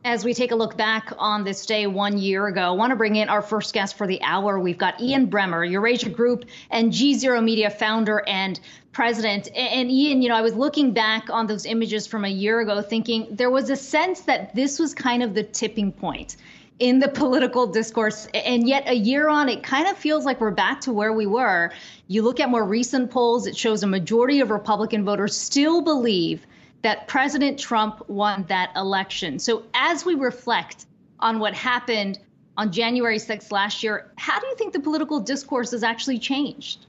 As we take a look back on this day 1 year ago, I want to bring in our first guest for the hour. We've got Ian Bremmer, Eurasia Group and G0 Media founder and president. And Ian, I was looking back on those images from a year ago, thinking there was a sense that this was kind of the tipping point in the political discourse. And yet a year on, it kind of feels like we're back to where we were. You look at more recent polls, it shows a majority of Republican voters still believe that President Trump won that election. So as we reflect on what happened on January 6th last year, how do you think the political discourse has actually changed?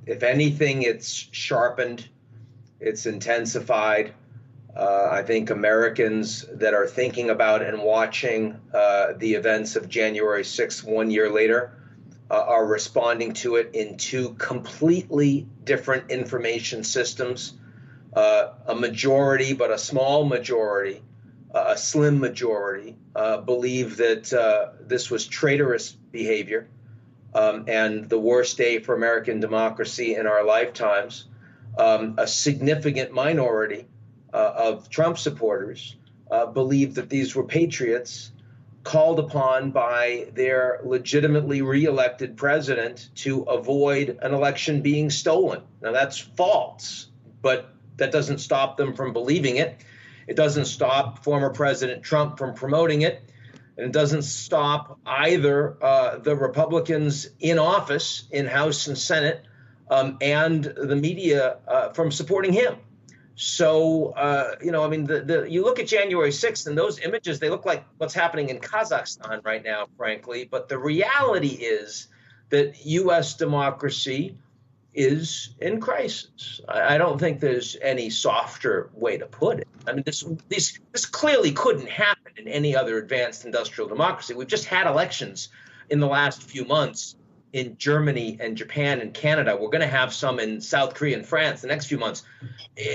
If anything, it's sharpened, it's intensified. I think Americans that are thinking about and watching the events of January 6th 1 year later are responding to it in two completely different information systems. A majority, but a small majority, a slim majority, believe that this was traitorous behavior and the worst day for American democracy in our lifetimes. A significant minority of Trump supporters believe that these were patriots called upon by their legitimately reelected president to avoid an election being stolen. Now, that's false, but that doesn't stop them from believing it. It doesn't stop former President Trump from promoting it. And it doesn't stop either the Republicans in office in House and Senate and the media from supporting him. So, you look at January 6th and those images, they look like what's happening in Kazakhstan right now, frankly. But the reality is that U.S. democracy is in crisis. I don't think there's any softer way to put it. I mean, this clearly couldn't happen in any other advanced industrial democracy. We've just had elections in the last few months in Germany and Japan and Canada. We're going to have some in South Korea and France the next few months.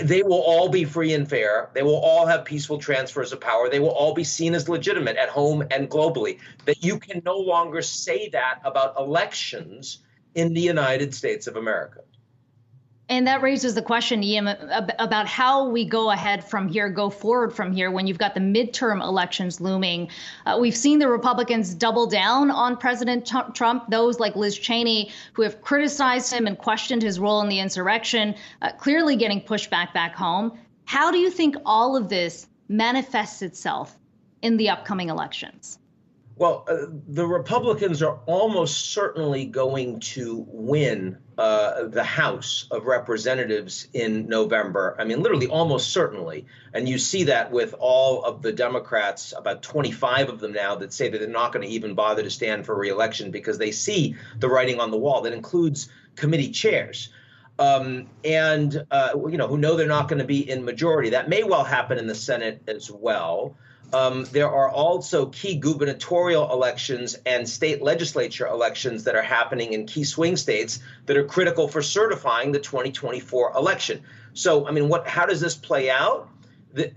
They will all be free and fair. They will all have peaceful transfers of power. They will all be seen as legitimate at home and globally. That you can no longer say that about elections in the United States of America. And that raises the question, Ian, about how we go forward from here when you've got the midterm elections looming. We've seen the Republicans double down on President Trump, those like Liz Cheney, who have criticized him and questioned his role in the insurrection, clearly getting pushback back home. How do you think all of this manifests itself in the upcoming elections? Well, the Republicans are almost certainly going to win the House of Representatives in November. I mean, literally almost certainly. And you see that with all of the Democrats, about 25 of them now, that say that they're not going to even bother to stand for re-election because they see the writing on the wall. That includes committee chairs. Who know they're not going to be in majority. That may well happen in the Senate as well. There are also key gubernatorial elections and state legislature elections that are happening in key swing states that are critical for certifying the 2024 election. So, I mean, how does this play out?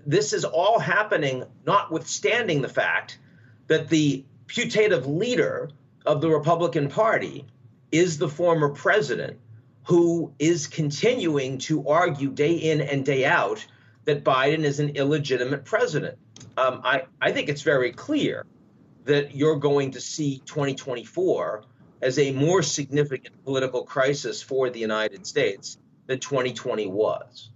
This is all happening notwithstanding the fact that the putative leader of the Republican Party is the former president, who is continuing to argue day in and day out that Biden is an illegitimate president. I think it's very clear that you're going to see 2024 as a more significant political crisis for the United States than 2020 was.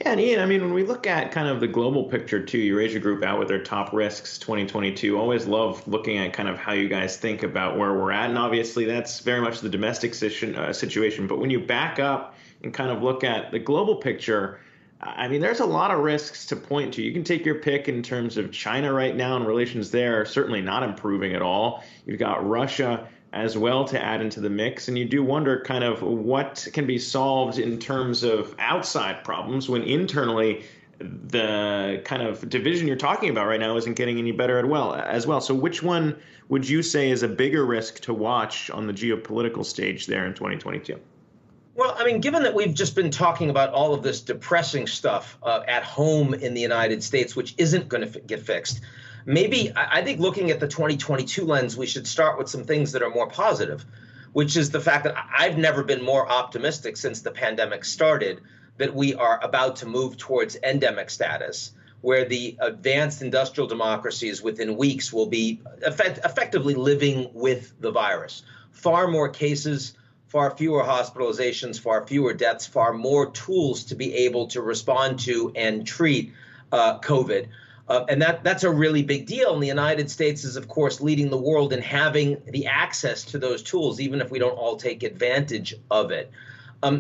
Yeah, and Ian, I mean, when we look at kind of the global picture too, Eurasia Group out with their top risks 2022, always love looking at kind of how you guys think about where we're at. And obviously that's very much the domestic situation. But when you back up and kind of look at the global picture, I mean, there's a lot of risks to point to. You can take your pick in terms of China right now, and relations there are certainly not improving at all. You've got Russia as well to add into the mix, and you do wonder kind of what can be solved in terms of outside problems when internally the kind of division you're talking about right now isn't getting any better as well. So which one would you say is a bigger risk to watch on the geopolitical stage there in 2022? Well, I mean, given that we've just been talking about all of this depressing stuff at home in the United States, which isn't going to get fixed, maybe I think looking at the 2022 lens, we should start with some things that are more positive, which is the fact that I've never been more optimistic since the pandemic started that we are about to move towards endemic status, where the advanced industrial democracies within weeks will be effectively living with the virus. Far more cases, far fewer hospitalizations, far fewer deaths, far more tools to be able to respond to and treat COVID. And that's a really big deal. And the United States is, of course, leading the world in having the access to those tools, even if we don't all take advantage of it.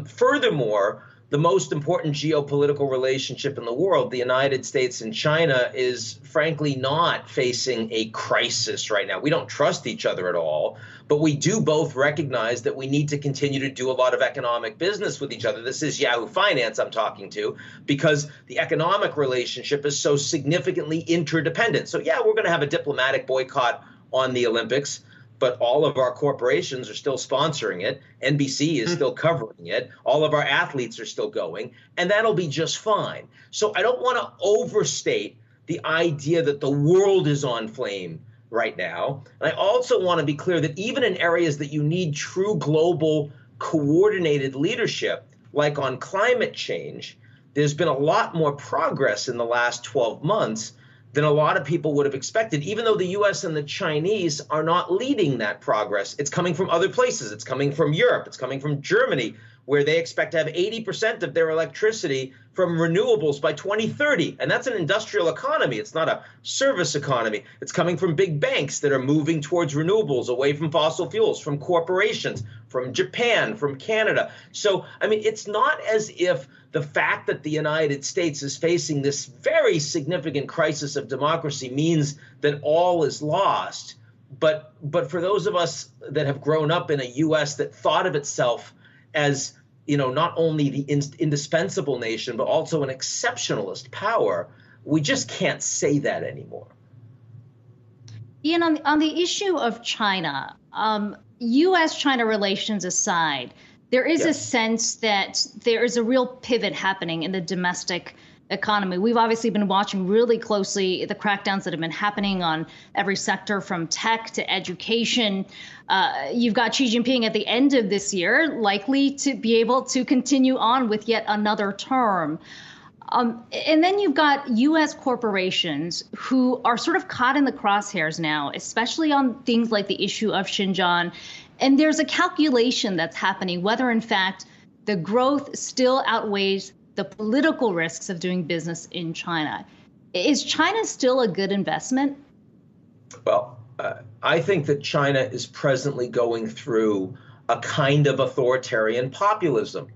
Furthermore, the most important geopolitical relationship in the world, the United States and China, is frankly not facing a crisis right now. We don't trust each other at all, but we do both recognize that we need to continue to do a lot of economic business with each other. This is Yahoo Finance I'm talking to, because the economic relationship is so significantly interdependent. So yeah, we're going to have a diplomatic boycott on the Olympics, but all of our corporations are still sponsoring it. NBC is still covering it. All of our athletes are still going, and that'll be just fine. So I don't want to overstate the idea that the world is on flame right now. And I also want to be clear that even in areas that you need true global coordinated leadership, like on climate change, there's been a lot more progress in the last 12 months than a lot of people would have expected, even though the U.S. and the Chinese are not leading that progress. It's coming from other places. It's coming from Europe. It's coming from Germany, where they expect to have 80% of their electricity from renewables by 2030. And that's an industrial economy. It's not a service economy. It's coming from big banks that are moving towards renewables, away from fossil fuels, from corporations, from Japan, from Canada. So, I mean, it's not as if the fact that the United States is facing this very significant crisis of democracy means that all is lost. But for those of us that have grown up in a U.S. that thought of itself as, not only the indispensable nation, but also an exceptionalist power, we just can't say that anymore. Ian, on the issue of China, U.S.-China relations aside, there is a sense that there is a real pivot happening in the domestic economy. We've obviously been watching really closely the crackdowns that have been happening on every sector, from tech to education. You've got Xi Jinping at the end of this year likely to be able to continue on with yet another term. And then you've got U.S. corporations who are sort of caught in the crosshairs now, especially on things like the issue of Xinjiang. And there's a calculation that's happening whether, in fact, the growth still outweighs the political risks of doing business in China. Is China still a good investment? Well, I think that China is presently going through a kind of authoritarian populism.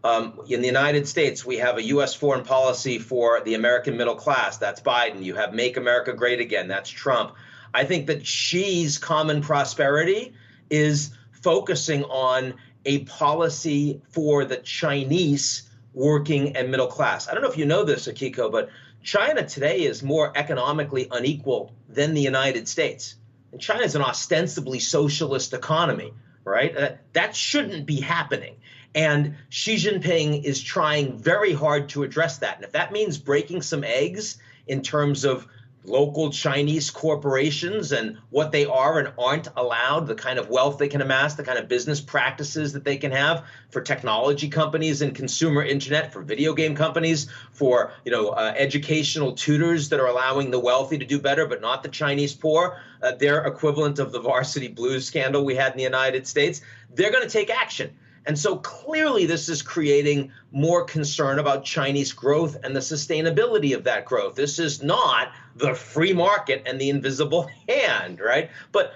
In the United States, we have a U.S. foreign policy for the American middle class. That's Biden. You have Make America Great Again. That's Trump. I think that Xi's common prosperity is focusing on a policy for the Chinese working and middle class. I don't know if you know this, Akiko, but China today is more economically unequal than the United States. And China is an ostensibly socialist economy, right? That shouldn't be happening. And Xi Jinping is trying very hard to address that. And if that means breaking some eggs in terms of local Chinese corporations and what they are and aren't allowed, the kind of wealth they can amass, the kind of business practices that they can have for technology companies and consumer internet, for video game companies, for educational tutors that are allowing the wealthy to do better, but not the Chinese poor, their equivalent of the Varsity Blues scandal we had in the United States, they're going to take action. And so clearly this is creating more concern about Chinese growth and the sustainability of that growth. This is not the free market and the invisible hand, right? But,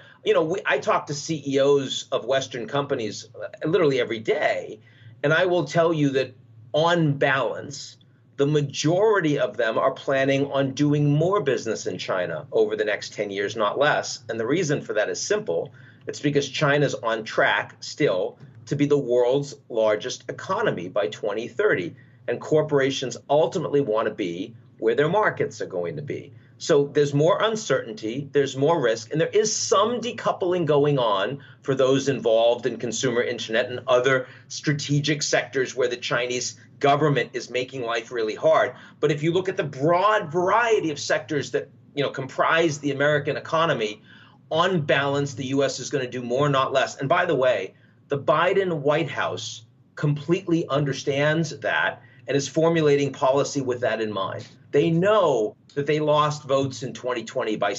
I talk to CEOs of Western companies literally every day, and I will tell you that on balance, the majority of them are planning on doing more business in China over the next 10 years, not less. And the reason for that is simple. It's because China's on track still to be the world's largest economy by 2030. And corporations ultimately want to be where their markets are going to be. So there's more uncertainty, there's more risk, and there is some decoupling going on for those involved in consumer internet and other strategic sectors where the Chinese government is making life really hard. But if you look at the broad variety of sectors that comprise the American economy, on balance, the U.S. is going to do more, not less. And by the way, the Biden White House completely understands that and is formulating policy with that in mind. They know that they lost votes in 2020 by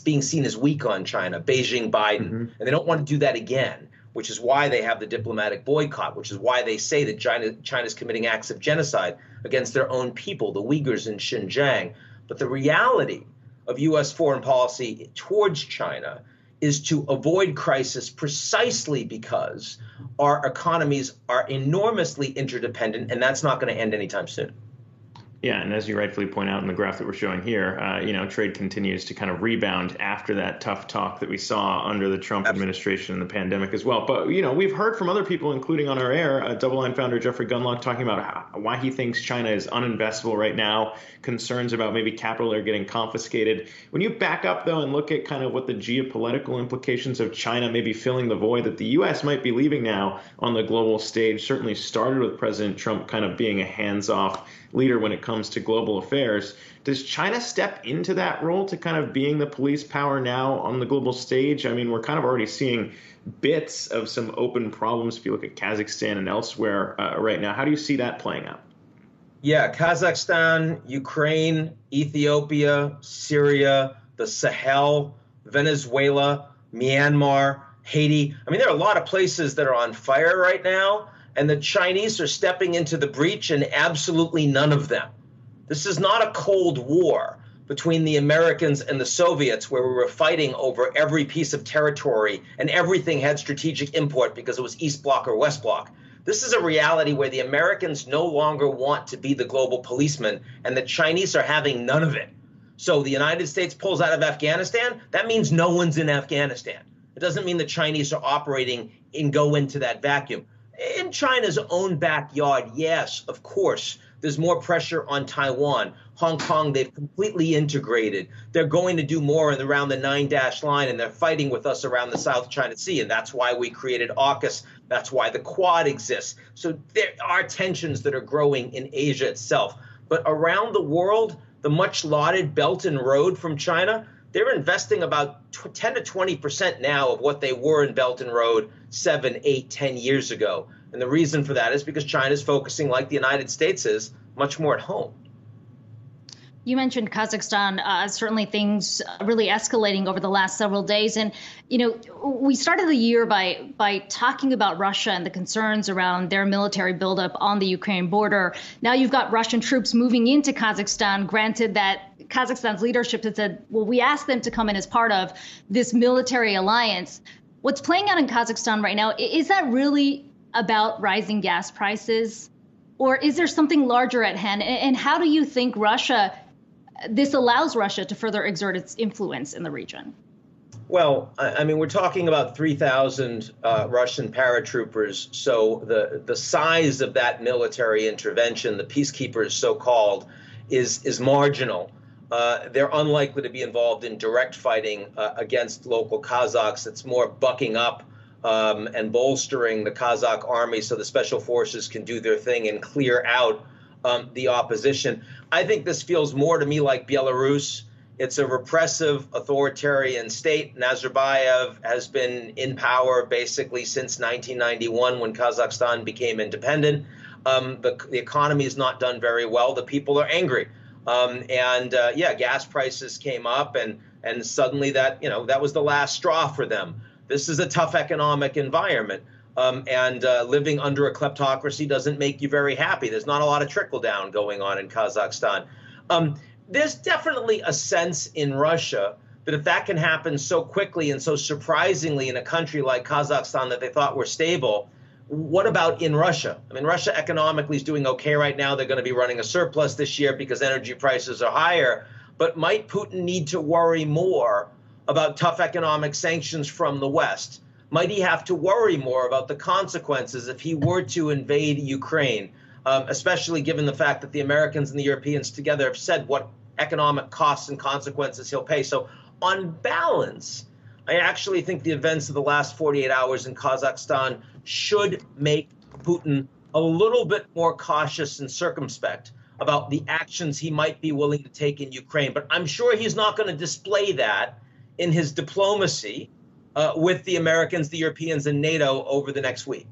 being seen as weak on China, Beijing, Biden, and they don't want to do that again, which is why they have the diplomatic boycott, which is why they say that China's committing acts of genocide against their own people, the Uyghurs in Xinjiang. But the reality of U.S. foreign policy towards China is to avoid crisis precisely because our economies are enormously interdependent, and that's not going to end anytime soon. Yeah, and as you rightfully point out in the graph that we're showing here, trade continues to kind of rebound after that tough talk that we saw under the Trump administration and the pandemic as well. But, we've heard from other people, including on our air, Double Line founder Jeffrey Gundlach talking about why he thinks China is uninvestable right now, concerns about maybe capital are getting confiscated. When you back up, though, and look at kind of what the geopolitical implications of China maybe filling the void that the U.S. might be leaving now on the global stage, certainly started with President Trump kind of being a hands-off leader when it comes to global affairs. Does China step into that role to kind of being the police power now on the global stage? I mean, we're kind of already seeing bits of some open problems if you look at Kazakhstan and elsewhere right now. How do you see that playing out? Yeah, Kazakhstan, Ukraine, Ethiopia, Syria, the Sahel, Venezuela, Myanmar, Haiti. I mean, there are a lot of places that are on fire right now, and the Chinese are stepping into the breach, and absolutely none of them. This is not a Cold War between the Americans and the Soviets where we were fighting over every piece of territory and everything had strategic import because it was East Bloc or West Bloc. This is a reality where the Americans no longer want to be the global policeman, and the Chinese are having none of it. So the United States pulls out of Afghanistan. That means no one's in Afghanistan. It doesn't mean the Chinese are operating and go into that vacuum. In China's own backyard, yes, of course, there's more pressure on Taiwan. Hong Kong, they've completely integrated. They're going to do more around the 9-dash line, and they're fighting with us around the South China Sea, and that's why we created AUKUS. That's why the Quad exists. So there are tensions that are growing in Asia itself. But around the world, the much lauded Belt and Road from China, they're investing about 10 to 20% now of what they were in Belt and Road 7, 8, 10 years ago. And the reason for that is because China is focusing, like the United States is, much more at home. You mentioned Kazakhstan, certainly things really escalating over the last several days. And, we started the year by talking about Russia and the concerns around their military buildup on the Ukraine border. Now you've got Russian troops moving into Kazakhstan. Granted that Kazakhstan's leadership had said, well, we asked them to come in as part of this military alliance. What's playing out in Kazakhstan right now, is that really about rising gas prices? Or is there something larger at hand? And how do you think this allows Russia to further exert its influence in the region? Well, I mean, we're talking about 3,000 Russian paratroopers. So the size of that military intervention, the peacekeepers so-called, is marginal. They're unlikely to be involved in direct fighting against local Kazakhs. It's more bucking up and bolstering the Kazakh army so the special forces can do their thing and clear out the opposition. I think this feels more to me like Belarus. It's a repressive, authoritarian state. Nazarbayev has been in power basically since 1991 when Kazakhstan became independent. The economy has not done very well. The people are angry. Gas prices came up and suddenly that was the last straw for them. This is a tough economic environment. Living under a kleptocracy doesn't make you very happy. There's not a lot of trickle down going on in Kazakhstan. There's definitely a sense in Russia that if that can happen so quickly and so surprisingly in a country like Kazakhstan that they thought were stable, what about in Russia? I mean, Russia economically is doing okay right now. They're going to be running a surplus this year because energy prices are higher. But might Putin need to worry more about tough economic sanctions from the West? Might he have to worry more about the consequences if he were to invade Ukraine, especially given the fact that the Americans and the Europeans together have said what economic costs and consequences he'll pay? So on balance, I actually think the events of the last 48 hours in Kazakhstan should make Putin a little bit more cautious and circumspect about the actions he might be willing to take in Ukraine. But I'm sure he's not going to display that in his diplomacy with the Americans, the Europeans, and NATO over the next week.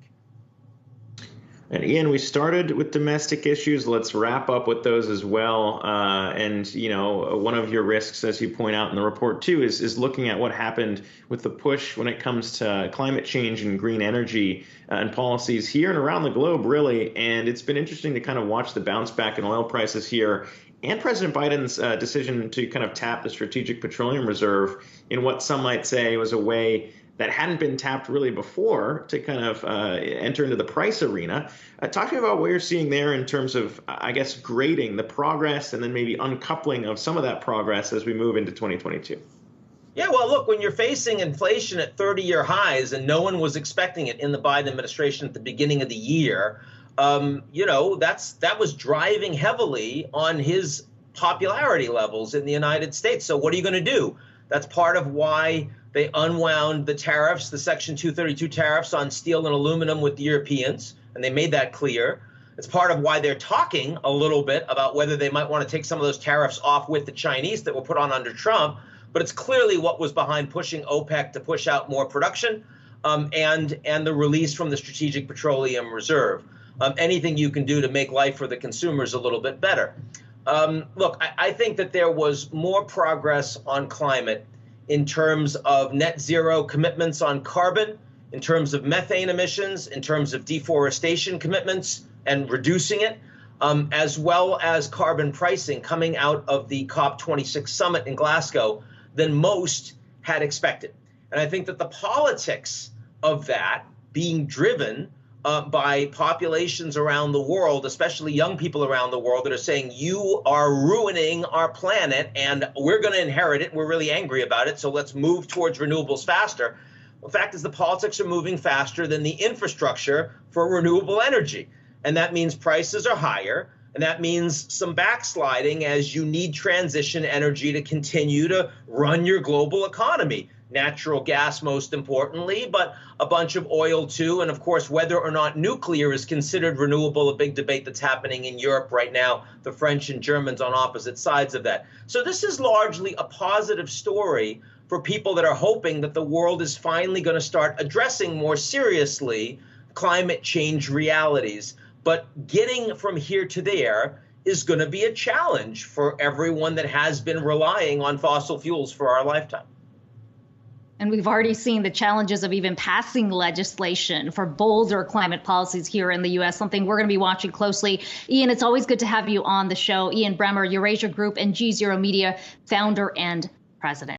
And Ian, we started with domestic issues. Let's wrap up with those as well. And, one of your risks, as you point out in the report too, is looking at what happened with the push when it comes to climate change and green energy and policies here and around the globe, really. And it's been interesting to kind of watch the bounce back in oil prices here and President Biden's decision to kind of tap the Strategic Petroleum Reserve in what some might say was a way that hadn't been tapped really before to kind of enter into the price arena. Talk to me about what you're seeing there in terms of, I guess, grading the progress and then maybe uncoupling of some of that progress as we move into 2022. Yeah, well, look, when you're facing inflation at 30-year highs and no one was expecting it in the Biden administration at the beginning of the year, that was driving heavily on his popularity levels in the United States. So what are you going to do? That's part of why they unwound the tariffs, the Section 232 tariffs on steel and aluminum with the Europeans, and they made that clear. It's part of why they're talking a little bit about whether they might want to take some of those tariffs off with the Chinese that were put on under Trump. But it's clearly what was behind pushing OPEC to push out more production and the release from the Strategic Petroleum Reserve. Anything you can do to make life for the consumers a little bit better. Look, I think that there was more progress on climate in terms of net zero commitments on carbon, in terms of methane emissions, in terms of deforestation commitments and reducing it, as well as carbon pricing coming out of the COP26 summit in Glasgow than most had expected. And I think that the politics of that being driven by populations around the world, especially young people around the world that are saying, you are ruining our planet and we're going to inherit it. We're really angry about it. So let's move towards renewables faster. The fact is the politics are moving faster than the infrastructure for renewable energy. And that means prices are higher. And that means some backsliding as you need transition energy to continue to run your global economy. Natural gas, most importantly, but a bunch of oil too. And of course, whether or not nuclear is considered renewable, a big debate that's happening in Europe right now, the French and Germans on opposite sides of that. So this is largely a positive story for people that are hoping that the world is finally going to start addressing more seriously climate change realities. But getting from here to there is going to be a challenge for everyone that has been relying on fossil fuels for our lifetime. And we've already seen the challenges of even passing legislation for bolder climate policies here in the U.S., something we're going to be watching closely. Ian, it's always good to have you on the show. Ian Bremmer, Eurasia Group and G0 Media founder and president.